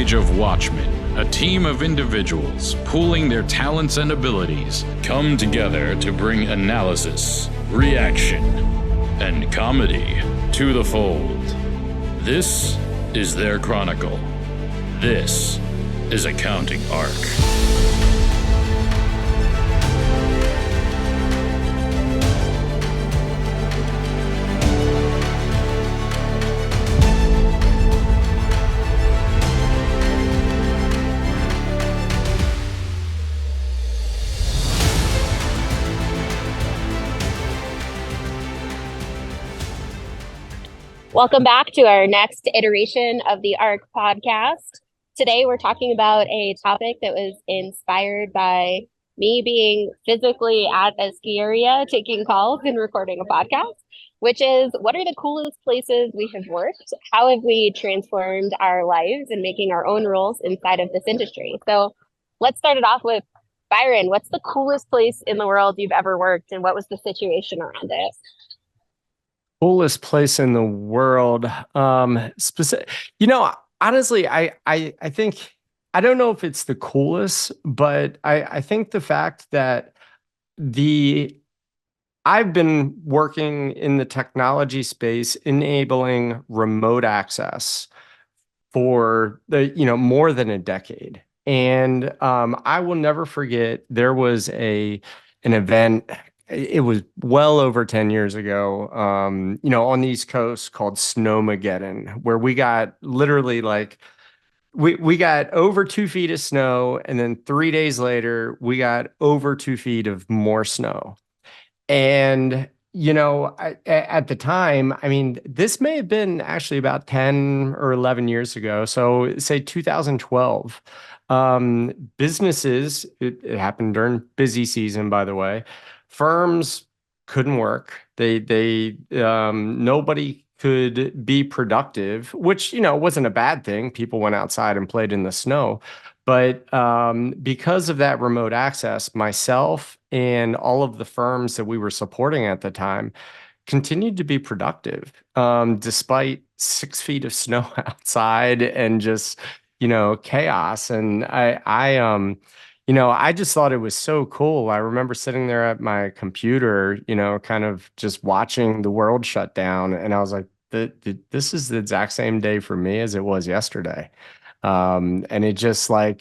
age of Watchmen, a team of individuals pooling their talents and abilities come together to bring analysis, reaction, and comedy to the fold. This is their chronicle. This is Accounting Arc. Welcome back to our next iteration of the ARC podcast. Today, we're talking about a topic that was inspired by me being physically at a ski area, taking calls and recording a podcast, which is what are the coolest places we have worked? How have we transformed our lives and making our own rules inside of this industry? So let's start it off with Byron. What's the coolest place in the world you've ever worked, and what was the situation around it? Coolest place in the world. Honestly, I think, I don't know if it's the coolest, but I think the fact that I've been working in the technology space, enabling remote access for more than a decade. And I will never forget, there was an event. It was well over 10 years ago, on the East Coast, called Snowmageddon, where we got literally we got over 2 feet of snow, and then 3 days later, we got over 2 feet of more snow. And, at the time, this may have been actually about 10 or 11 years ago. So say 2012, businesses, it happened during busy season, by the way. Firms couldn't work. Nobody could be productive, which, wasn't a bad thing. People went outside and played in the snow. But because of that remote access, myself and all of the firms that we were supporting at the time continued to be productive, despite 6 feet of snow outside and just, chaos. And I just thought it was so cool. I remember sitting there at my computer, kind of just watching the world shut down. And I was like, this is the exact same day for me as it was yesterday. And it just wasn't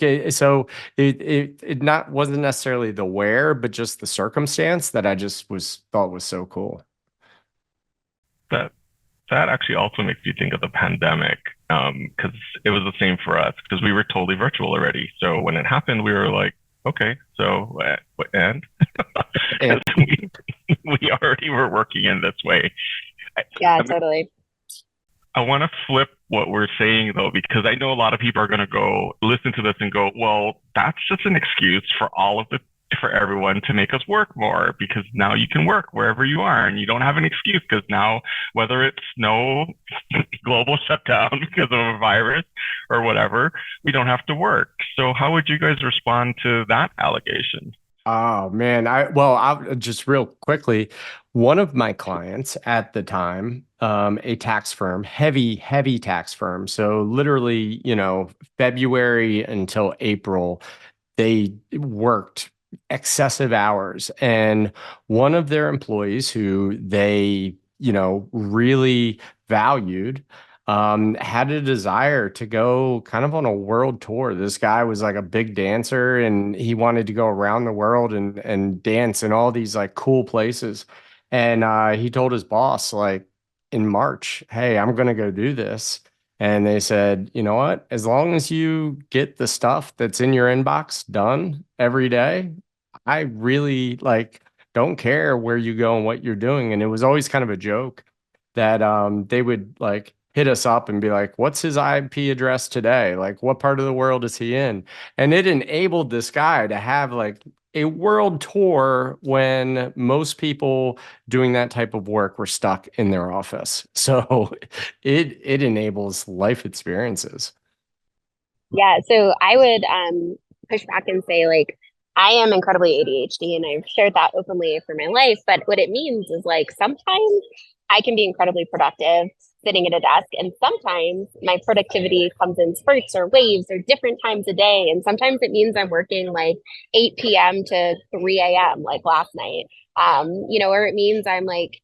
necessarily the where, but just the circumstance that I just thought was so cool. That actually also makes you think of the pandemic, because it was the same for us, because we were totally virtual already. So when it happened, we were like, okay, so and we already were working in this way. Yeah, totally. I want to flip what we're saying, though, because I know a lot of people are going to go listen to this and go, well, that's just an excuse for everyone to make us work more, because now you can work wherever you are and you don't have an excuse, because now, whether it's no global shutdown because of a virus or whatever, we don't have to work. So how would you guys respond to that allegation? Oh man, I'll just real quickly, one of my clients at the time, a tax firm, heavy tax firm. So literally, February until April, they worked excessive hours. And one of their employees, who they, really valued, had a desire to go kind of on a world tour. This guy was like a big dancer, and he wanted to go around the world and dance in all these like cool places. And he told his boss, like, in March, hey, I'm going to go do this. And they said, you know what? As long as you get the stuff that's in your inbox done every day, I really don't care where you go and what you're doing. And it was always kind of a joke that they would hit us up and be like, what's his IP address today? Like, what part of the world is he in? And it enabled this guy to have a world tour when most people doing that type of work were stuck in their office. So it enables life experiences. Yeah, so I would push back and say, I am incredibly ADHD, and I've shared that openly for my life. But what it means is sometimes I can be incredibly productive sitting at a desk. And sometimes my productivity comes in spurts or waves or different times a day. And sometimes it means I'm working like 8 p.m. to 3 a.m. like last night. Or it means I'm like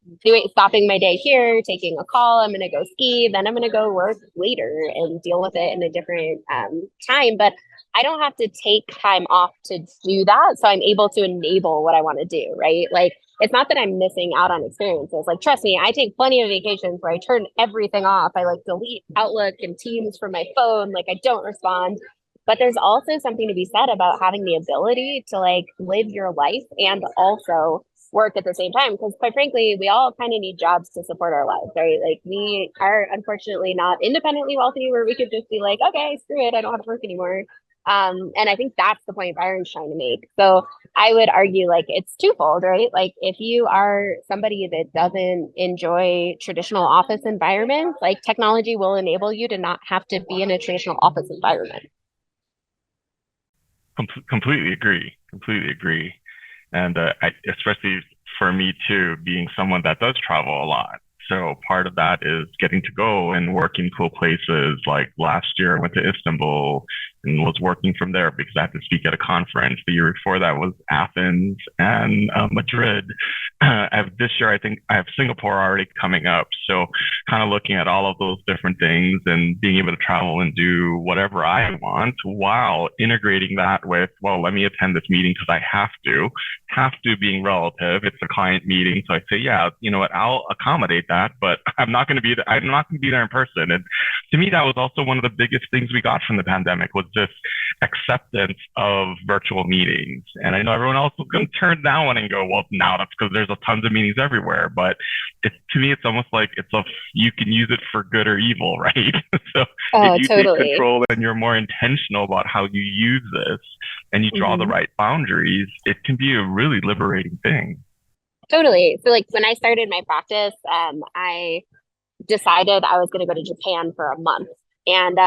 stopping my day here, taking a call. I'm going to go ski, then I'm going to go work later and deal with it in a different time. But I don't have to take time off to do that. So I'm able to enable what I want to do, right? Like, it's not that I'm missing out on experiences. Like, trust me, I take plenty of vacations where I turn everything off. I like delete Outlook and Teams from my phone. Like, I don't respond. But there's also something to be said about having the ability to like live your life and also work at the same time. Because quite frankly, we all kind of need jobs to support our lives, right? Like, we are unfortunately not independently wealthy where we could just be like, okay, screw it, I don't have to work anymore. And I think that's the point Byron's trying to make. So I would argue like it's twofold, right? Like, if you are somebody that doesn't enjoy traditional office environments, like, technology will enable you to not have to be in a traditional office environment. Completely agree. Completely agree. And especially for me too, being someone that does travel a lot. So part of that is getting to go and work in cool places. Like last year, I went to Istanbul and was working from there because I had to speak at a conference. The year before that was Athens and Madrid. This year, I think I have Singapore already coming up. So kind of looking at all of those different things and being able to travel and do whatever I want while integrating that with, well, let me attend this meeting because I have to being relative. It's a client meeting. So I say, yeah, you know what, I'll accommodate that, but I'm not going to be there in person. And to me, that was also one of the biggest things we got from the pandemic was this acceptance of virtual meetings. And I know everyone else was going to turn that one and go, well, now that's because there's a tons of meetings everywhere. But to me, it's almost like you can use it for good or evil, right? So if you Totally take control and you're more intentional about how you use this and you draw the right boundaries, it can be a really liberating thing. Totally. So like when I started my practice, I decided I was going to go to Japan for a month. And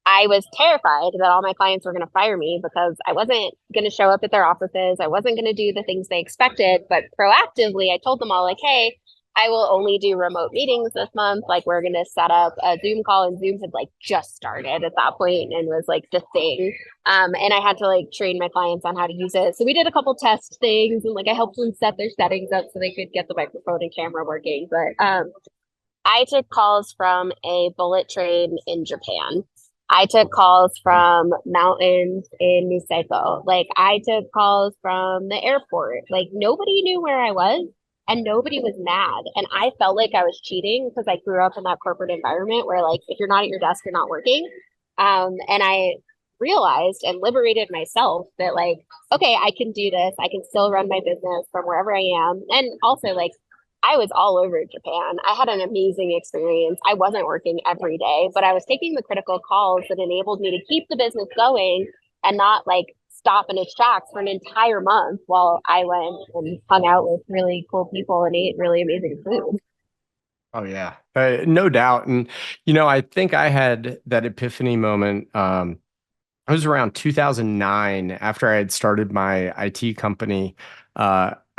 I was terrified that all my clients were going to fire me because I wasn't going to show up at their offices. I wasn't going to do the things they expected. But proactively, I told them all, like, hey, I will only do remote meetings this month. Like, we're going to set up a Zoom call, and Zoom had like just started at that point and was like the thing. And I had to like train my clients on how to use it. So we did a couple test things, and like I helped them set their settings up so they could get the microphone and camera working. But I took calls from a bullet train in Japan. I took calls from mountains in Niseko. Like, I took calls from the airport. Like, nobody knew where I was and nobody was mad. And I felt like I was cheating because I grew up in that corporate environment where, like, if you're not at your desk, you're not working. And I realized and liberated myself that, like, okay, I can do this. I can still run my business from wherever I am. And also, like, I was all over Japan. I had an amazing experience. I wasn't working every day, but I was taking the critical calls that enabled me to keep the business going and not like stop in its tracks for an entire month while I went and hung out with really cool people and ate really amazing food. Oh yeah, no doubt. And I think I had that epiphany moment. It was around 2009 after I had started my IT company.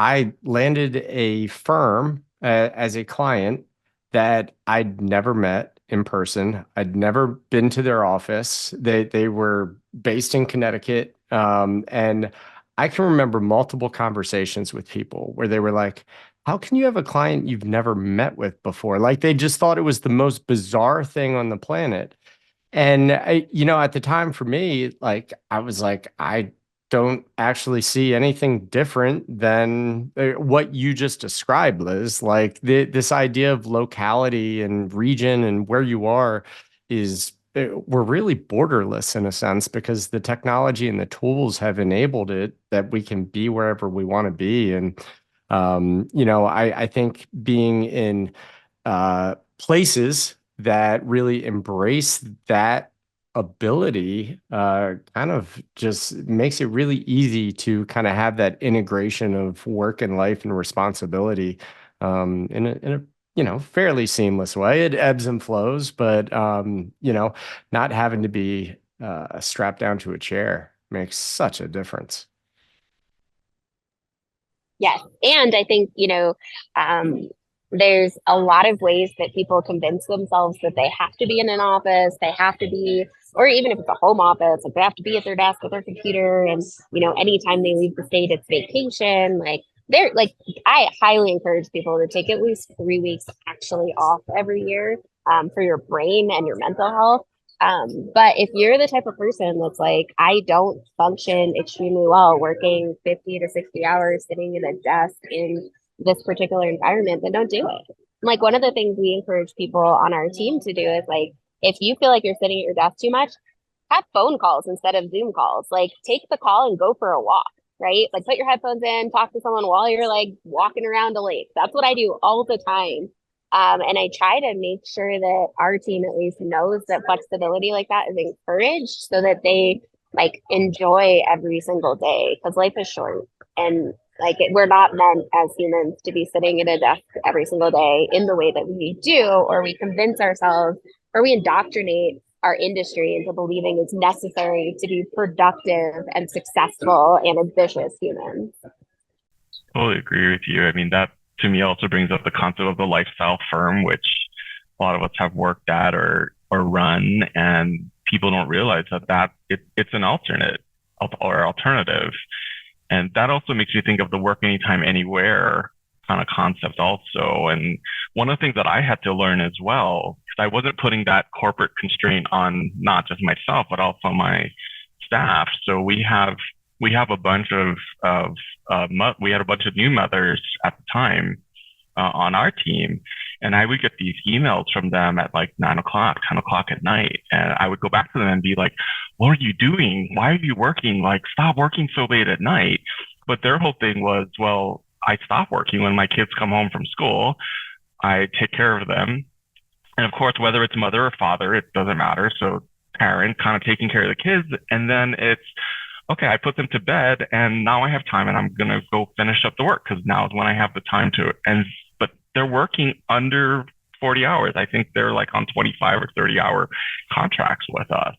I landed a firm as a client that I'd never met in person. I'd never been to their office. They were based in Connecticut. And I can remember multiple conversations with people where they were like, how can you have a client you've never met with before? Like, they just thought it was the most bizarre thing on the planet. And at the time for me, like, I was like, I don't actually see anything different than what you just described, Liz. Like, this idea of locality and region and where you are is we're really borderless in a sense because the technology and the tools have enabled it that we can be wherever we want to be. And I think being in places that really embrace that ability kind of just makes it really easy to kind of have that integration of work and life and responsibility in a fairly seamless way. It ebbs and flows, but not having to be strapped down to a chair makes such a difference. Yes. And I think, there's a lot of ways that people convince themselves that they have to be in an office, they have to be, or even if it's a home office, like they have to be at their desk with their computer. And, anytime they leave the state, it's vacation. Like they're like, I highly encourage people to take at least 3 weeks actually off every year for your brain and your mental health. But if you're the type of person that's like, I don't function extremely well working 50 to 60 hours sitting at a desk in this particular environment, then don't do it. Like one of the things we encourage people on our team to do is like, if you feel like you're sitting at your desk too much, have phone calls instead of Zoom calls. Like take the call and go for a walk, right? Like put your headphones in, talk to someone while you're like walking around a lake. That's what I do all the time. And I try to make sure that our team at least knows that flexibility like that is encouraged so that they like enjoy every single day because life is short and we're not meant as humans to be sitting at a desk every single day in the way that we do, or we convince ourselves or we indoctrinate our industry into believing it's necessary to be productive and successful and ambitious humans. Totally agree with you. I mean, that to me also brings up the concept of the lifestyle firm, which a lot of us have worked at or run, and people don't realize that it's an alternate or alternative. And that also makes me think of the work anytime, anywhere kind of concept also. And one of the things that I had to learn as well, because I wasn't putting that corporate constraint on not just myself, but also my staff. So we have a bunch of we had a bunch of new mothers at the time on our team, and I would get these emails from them at like 9 o'clock, 10 o'clock at night, and I would go back to them and be like, "What are you doing? Why are you working? Like, stop working so late at night." But their whole thing was, well, I stop working when my kids come home from school. I take care of them, and of course, whether it's mother or father, it doesn't matter. So parent kind of taking care of the kids, and then it's okay, I put them to bed and now I have time and I'm going to go finish up the work because now is when I have the time to. But they're working under 40 hours. I think they're like on 25 or 30-hour contracts with us.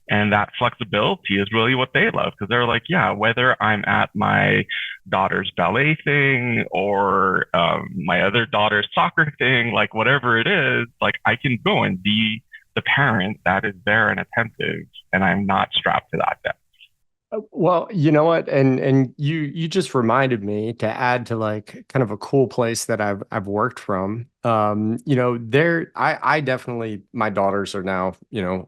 And that flexibility is really what they love because they're like, yeah, whether I'm at my daughter's ballet thing or my other daughter's soccer thing, like whatever it is, like I can go and be the parent that is there and attentive, and I'm not strapped to that desk. Well, you know what, and you just reminded me to add to like kind of a cool place that I've worked from. I definitely, my daughters are now,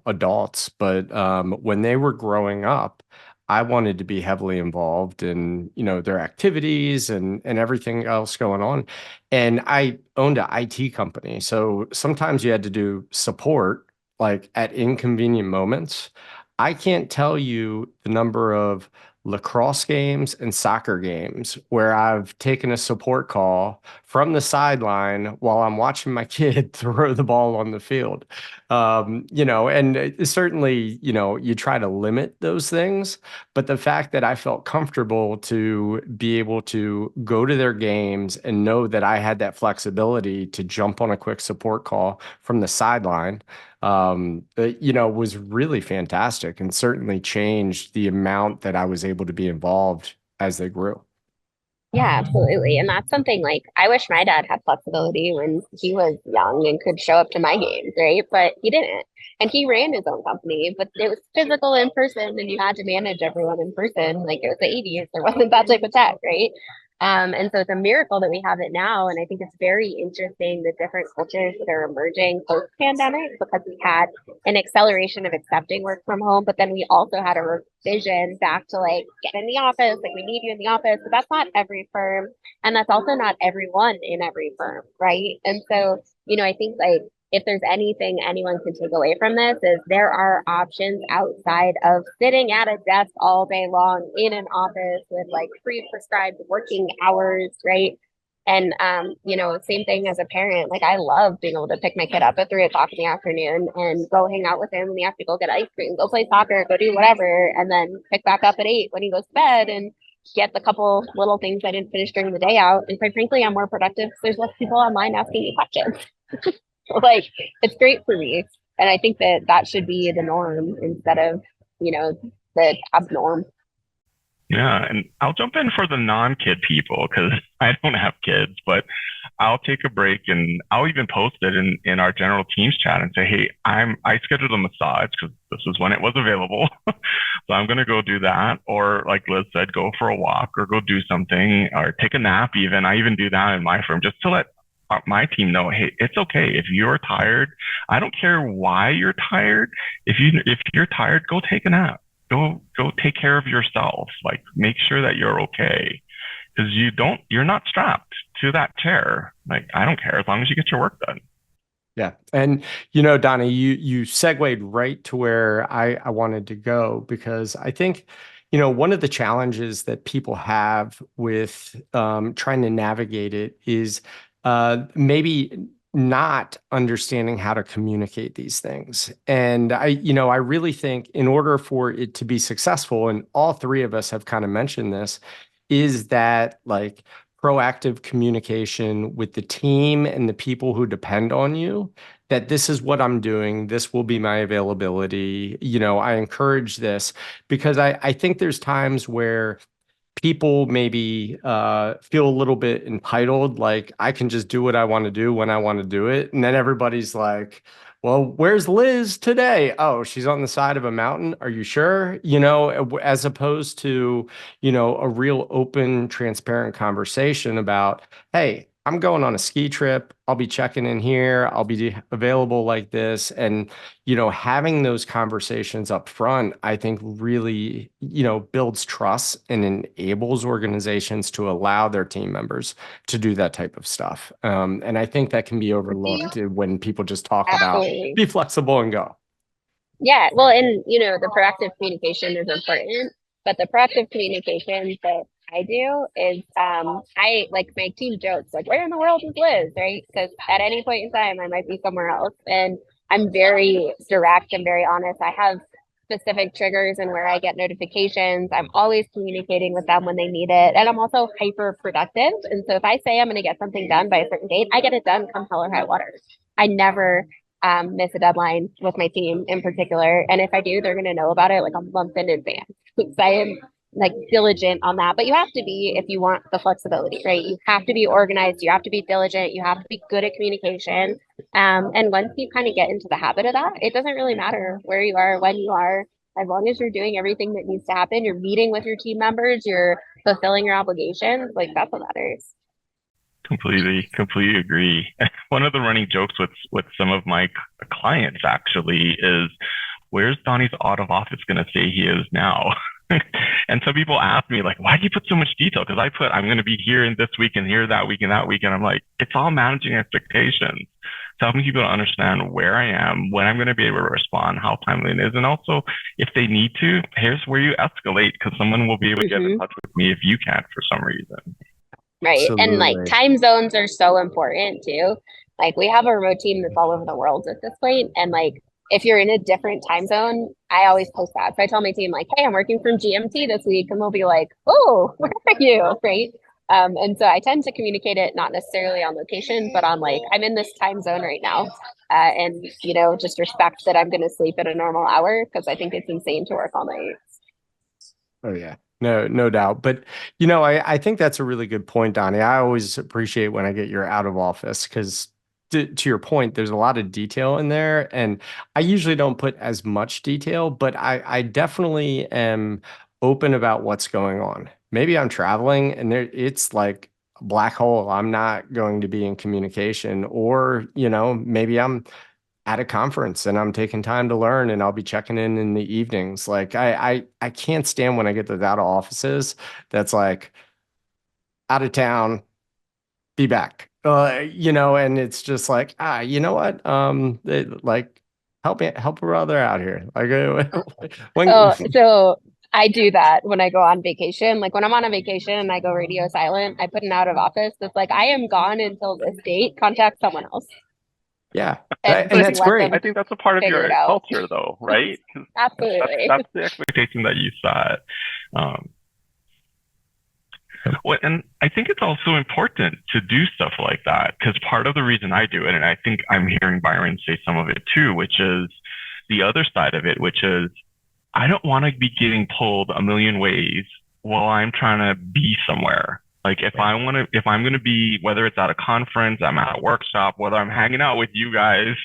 adults, but when they were growing up, I wanted to be heavily involved in, their activities and everything else going on. And I owned an IT company, so sometimes you had to do support like at inconvenient moments. I can't tell you the number of lacrosse games and soccer games where I've taken a support call from the sideline while I'm watching my kid throw the ball on the field. And certainly, you try to limit those things, but the fact that I felt comfortable to be able to go to their games and know that I had that flexibility to jump on a quick support call from the sideline was really fantastic and certainly changed the amount that I was able to be involved as they grew. Yeah, absolutely. And that's something like I wish my dad had flexibility when he was young and could show up to my games, right? But he didn't. And he ran his own company, but it was physical in person and you had to manage everyone in person. Like it was the 80s. There wasn't that type of tech, right? And so it's a miracle that we have it now. And I think it's very interesting the different cultures that are emerging post pandemic because we had an acceleration of accepting work from home, but then we also had a revision back to like get in the office, like we need you in the office. But that's not every firm. And that's also not everyone in every firm, right? And so, I think like if there's anything anyone can take away from this is there are options outside of sitting at a desk all day long in an office with like pre-prescribed working hours, right? And same thing as a parent. Like I love being able to pick my kid up at 3 o'clock in the afternoon and go hang out with him when we have to go get ice cream, go play soccer, go do whatever, and then pick back up at 8 when he goes to bed and get the couple little things I didn't finish during the day out. And quite frankly, I'm more productive because there's less people online asking me questions. Like it's great for me. And I think that should be the norm instead of, the abnorm. Yeah, and I'll jump in for the non-kid people because I don't have kids, but I'll take a break and I'll even post it in our general teams chat and say, hey, I scheduled a massage because this is when it was available. So I'm gonna go do that. Or like Liz said, go for a walk or go do something or take a nap even. I even do that in my firm just to let my team know, hey, it's okay if you're tired. I don't care why you're tired. If you're tired, go take a nap. Go take care of yourself. Like make sure that you're okay. Because you're not strapped to that chair. Like, I don't care as long as you get your work done. Yeah. And, Donnie, you segued right to where I wanted to go, because I think, one of the challenges that people have with trying to navigate it is maybe not understanding how to communicate these things. And I really think in order for it to be successful, and all three of us have kind of mentioned this, is that like proactive communication with the team and the people who depend on you, that this is what I'm doing. This will be my availability. I encourage this because I think there's times where people maybe feel a little bit entitled, like I can just do what I want to do when I want to do it. And then everybody's like, well, where's Liz today? Oh, she's on the side of a mountain. Are you sure? As opposed to, a real open, transparent conversation about, hey, I'm going on a ski trip. I'll be checking in here. I'll be available like this. And, having those conversations up front, I think really, builds trust and enables organizations to allow their team members to do that type of stuff. And I think that can be overlooked when people just talk about Absolutely. be flexible and go. Yeah, well, and the proactive communication is important, but the proactive communication that I do is I like my team jokes like, where in the world is Liz, right? Because at any point in time I might be somewhere else, and I'm very direct and very honest. I have specific triggers and where I get notifications. I'm always communicating with them when they need it, and I'm also hyper productive. And so if I say I'm going to get something done by a certain date, I get it done come hell or high water. I never miss a deadline with my team in particular. And if I do, they're going to know about it like a month in advance. Because I am like diligent on that. But you have to be if you want the flexibility, right? You have to be organized. You have to be diligent. You have to be good at communication. And once you kind of get into the habit of that, it doesn't really matter where you are, when you are, as long as you're doing everything that needs to happen, you're meeting with your team members, you're fulfilling your obligations, like that's what matters. Completely agree. One of the running jokes with some of my clients actually is, where's Donnie's out of office going to say he is now? And some people ask me like, why do you put so much detail? Because I put, I'm going to be here in this week and here that week and that week. And I'm like, it's all managing expectations. It's helping people to understand where I am, when I'm going to be able to respond, how timely it is. And also, if they need to, here's where you escalate, because someone will be able to get in touch with me if you can't for some reason. Right. Absolutely. And like time zones are so important too. Like we have a remote team that's all over the world at this point. And like if you're in a different time zone, I always post that. So I tell my team like, hey, I'm working from GMT this week. And they'll be like, oh, where are you? Right. And so I tend to communicate it not necessarily on location, but on like, I'm in this time zone right now. And just respect that I'm going to sleep at a normal hour, because I think it's insane to work all night. Oh yeah. No doubt. But, I think that's a really good point, Donnie. I always appreciate when I get your out of office, because to your point, there's a lot of detail in there. And I usually don't put as much detail, but I definitely am open about what's going on. Maybe I'm traveling and it's like a black hole. I'm not going to be in communication, or, maybe I'm at a conference and I'm taking time to learn, and I'll be checking in the evenings. Like I can't stand when I get those out of offices that's like out of town, be back. And it's just like, you know what? Like help a brother out here. Like So I do that when I go on vacation. Like when I'm on a vacation and I go radio silent, I put an out of office that's like, I am gone until this date, contact someone else. Yeah. And that's great. I think that's a part of your culture though, right? Absolutely. That's the expectation that you set. And I think it's also important to do stuff like that, because part of the reason I do it, and I think I'm hearing Byron say some of it too, which is the other side of it, which is I don't want to be getting pulled a million ways well, I'm trying to be somewhere. Like if I'm going to be, whether it's at a conference, I'm at a workshop, whether I'm hanging out with you guys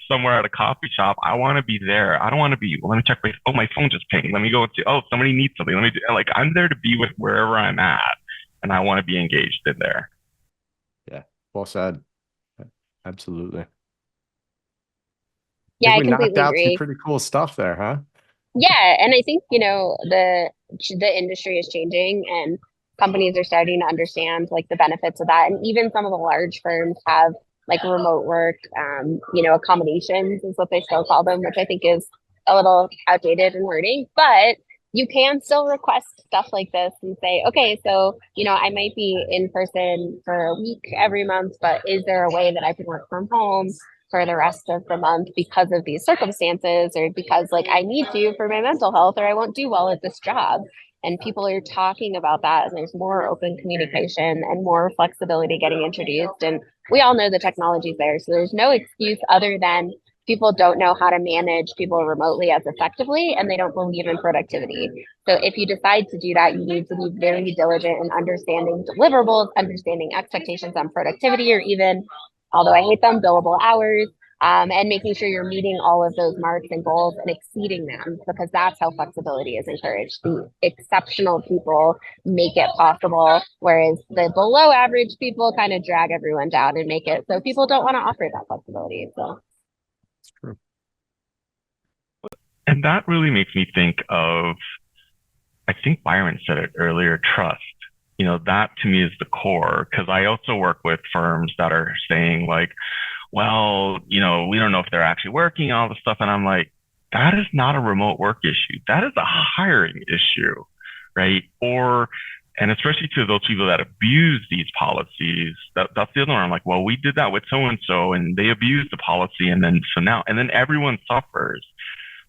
somewhere at a coffee shop, I want to be there. I don't want to be, well, let me check my phone just pinged. Let me go to, somebody needs something. Let me do, like, I'm there to be with wherever I'm at, and I want to be engaged in there. Yeah. Well said. Absolutely. Yeah, I We knocked completely out some agree. pretty cool stuff there, huh? Yeah, and I think, the industry is changing and companies are starting to understand like the benefits of that. And even some of the large firms have like remote work, accommodations is what they still call them, which I think is a little outdated in wording, but you can still request stuff like this and say, okay, so, I might be in person for a week every month, but is there a way that I can work from home for the rest of the month because of these circumstances, or because like I need to for my mental health, or I won't do well at this job? And people are talking about that, and there's more open communication and more flexibility getting introduced. And we all know the technology's there, so there's no excuse other than people don't know how to manage people remotely as effectively, and they don't believe in productivity. So if you decide to do that, you need to be very diligent in understanding deliverables, understanding expectations on productivity, or even, although I hate them, billable hours, and making sure you're meeting all of those marks and goals and exceeding them, because that's how flexibility is encouraged. The exceptional people make it possible, whereas the below average people kind of drag everyone down and make it so people don't want to offer that flexibility. So It's true. And that really makes me think of, I think Byron said it earlier, trust. That to me is the core, because I also work with firms that are saying like, well, we don't know if they're actually working, all this stuff. And I'm like, that is not a remote work issue. That is a hiring issue, right? And especially to those people that abuse these policies, that's the other one. I'm like, well, we did that with so-and-so and they abused the policy. And then everyone suffers.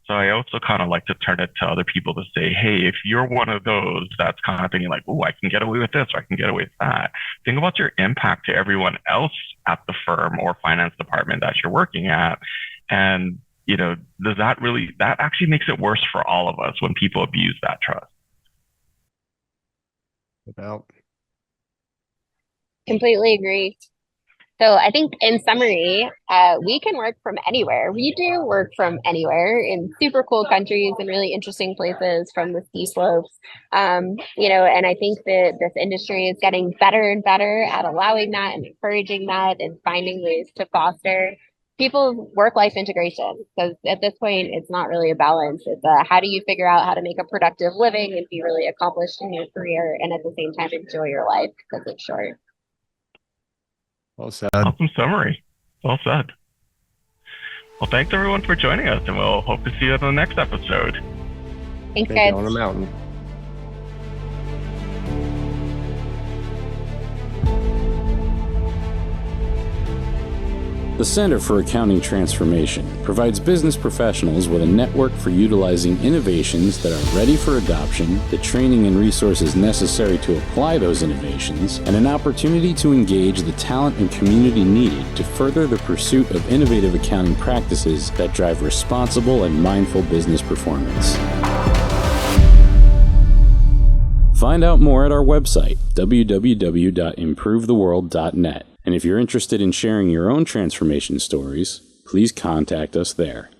So I also kind of like to turn it to other people to say, hey, if you're one of those that's kind of thinking like, oh, I can get away with this, or I can get away with that, think about your impact to everyone else at the firm or finance department that you're working at. And, that actually makes it worse for all of us when people abuse that trust. About. completely agree. So I think in summary, we can work from anywhere. We do work from anywhere in super cool countries and really interesting places from the ski slopes. And I think that this industry is getting better and better at allowing that and encouraging that and finding ways to foster people's work-life integration. Because at this point, it's not really a balance. It's how do you figure out how to make a productive living and be really accomplished in your career, and at the same time enjoy your life because it's short. Well said. Awesome summary. Well said. Well, thanks everyone for joining us, and we'll hope to see you on the next episode. Thanks, Maybe guys. on a mountain. The Center for Accounting Transformation provides business professionals with a network for utilizing innovations that are ready for adoption, the training and resources necessary to apply those innovations, and an opportunity to engage the talent and community needed to further the pursuit of innovative accounting practices that drive responsible and mindful business performance. Find out more at our website, www.improvetheworld.net. And if you're interested in sharing your own transformation stories, please contact us there.